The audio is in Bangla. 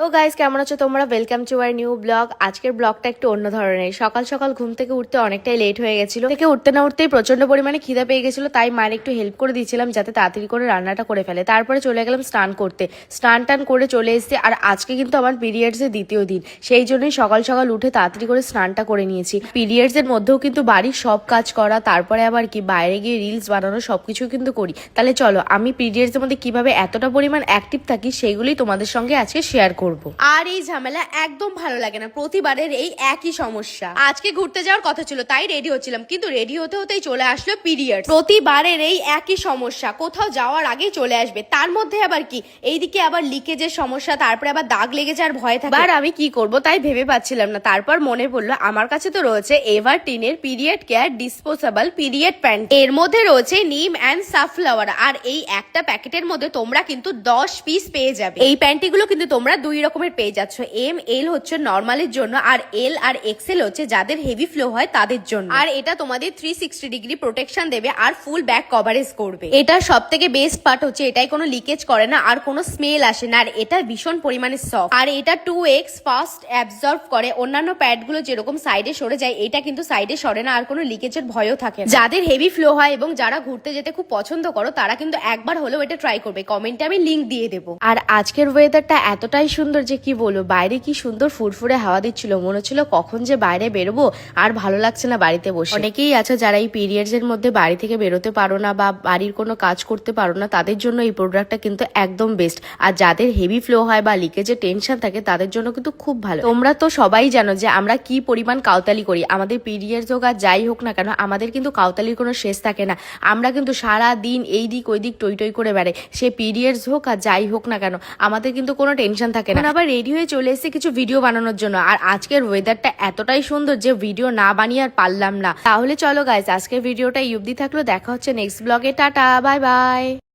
তো গাইস, কেমন আছো তোমরা? Welcome to our new blog. আজকের ব্লগটা একটু অন্য ধরনের। সকাল সকাল ঘুম থেকে উঠতে অনেকটাই লেট হয়ে গেছিল। থেকে উঠতে না উঠতেই প্রচন্ড পরিমাণে খিদে পেয়ে গেছিল, তাই মায়ের একটু হেল্প করে দিয়েছিলাম যাতে তাড়াতাড়ি করে রান্নাটা করে ফেলে। তারপরে চলে গেলাম স্নান করতে। স্নান টান করে চলে এসেছি। আর আজকে কিন্তু আমার পিরিয়ডস এর দ্বিতীয় দিন, সেই জন্যই সকাল সকাল উঠে তাড়াতাড়ি করে স্নানটা করে নিয়েছি। পিরিয়ডস এর মধ্যেও কিন্তু বাড়ির সব কাজ করা, তারপরে আবার কি বাইরে গিয়ে রিলস বানানো, সবকিছু কিন্তু করি। তাহলে চলো আমি পিরিয়ডস এর মধ্যে কিভাবে এতটা পরিমাণ অ্যাক্টিভ থাকি সেইগুলোই তোমাদের সঙ্গে আজকে শেয়ার করব। আর এই ঝামেলা একদম ভালো লাগে না, প্রতিবারের এই একই সমস্যা। আজকে ঘুরতে যাওয়ার কথা ছিল, তাই রেডি হচ্ছিলাম, কিন্তু রেডি হতে হতেই চলে আসলো পিরিয়ড। প্রতিবারের এই একই সমস্যা, কোথাও যাওয়ার আগেই চলে আসবে। তার মধ্যে আবার কি এইদিকে আবার লিকেজের সমস্যা, তারপরে আবার দাগ লেগে যাওয়ার ভয় থাকে। আর আমি কি করব তাই ভেবে পাচ্ছিলাম না। তারপর মনে পড়লো আমার কাছে তো রয়েছে এভারটিনের period care disposable period pant. এর মধ্যে রয়েছে নিম অ্যান্ড সানফ্লাওয়ার, আর এই একটা প্যাকেটের মধ্যে তোমরা কিন্তু 10 পিস পেয়ে যাবে। এই প্যান্টিগুলো কিন্তু তোমরা দুই রকমের পেয়ে যাচ্ছ। এম এল হচ্ছে নর্মালের জন্য, আর এল আর এক্সেল হচ্ছে যাদের হেভি ফ্লো হয় তাদের জন্য। আর এটা তোমাদের 360 ডিগ্রি প্রোটেকশন দেবে আর ফুল ব্যাক কভারেজ করবে। এটা সব থেকে বেস্ট পার্ট হচ্ছে এটাই কোনো লিকেজ করে না আর কোনো স্মেল আসে না, আর এটা ভীষণ পরিমাণে সফট। আর এটা 2x ফাস্ট অ্যাবজর্ব করে। অন্যান্য প্যাড গুলো যেরকম সাইডে সরে যায়, এটা কিন্তু সাইডে সরে না আর কোনো লিকেজের ভয়ও থাকে না। যাদের হেভি ফ্লো হয় এবং যারা ঘুরতে যেতে খুব পছন্দ করো, তারা কিন্তু একবার হলেও এটা ট্রাই করবে। কমেন্টে আমি লিংক দিয়ে দেবো। আর আজকের ওয়েদারটা এতটাই সুন্দর যে কি বলবো, বাইরে কি সুন্দর ফুরফুরে হাওয়া দিচ্ছিল, মনে হচ্ছিল কখন যে বাইরে বেরোবো, আর ভালো লাগছে না বাড়িতে বসে। অনেকেই আছে যারা এই পিরিয়ডস এর মধ্যে বাড়ি থেকে বেরোতে পারো না বা বাড়ির কোনো কাজ করতে পারো না, তাদের জন্য এই প্রোডাক্টটা কিন্তু একদম বেস্ট। আর যাদের হেভি ফ্লো হয় বা লিকেজের টেনশন থাকে, তাদের জন্য কিন্তু খুব ভালো। তোমরা তো সবাই জানো যে আমরা কি পরিমাণ কাউতালি করি। আমাদের পিরিয়ডস হোক আর যাই হোক না কেন, আমাদের কিন্তু কাউতালির কোনো শেষ থাকে না। আমরা কিন্তু সারা দিন এই দিক ওই দিক টই টই করে বেড়াই। সে পিরিয়ডস হোক আর যাই হোক না কেন, আমাদের কিন্তু কোনো টেনশন থাকে না। আবার রেডি হয়ে চলে এসেছে কিছু ভিডিও বানানোর জন্য। আর আজকের ওয়েদারটা এতটাই সুন্দর যে ভিডিও না বানিয়ে আর পারলাম না। তাহলে চলো গাইস, আজকের ভিডিওটা এই অবধি থাকলো। দেখা হচ্ছে নেক্সট ব্লগে। Tata, bye bye.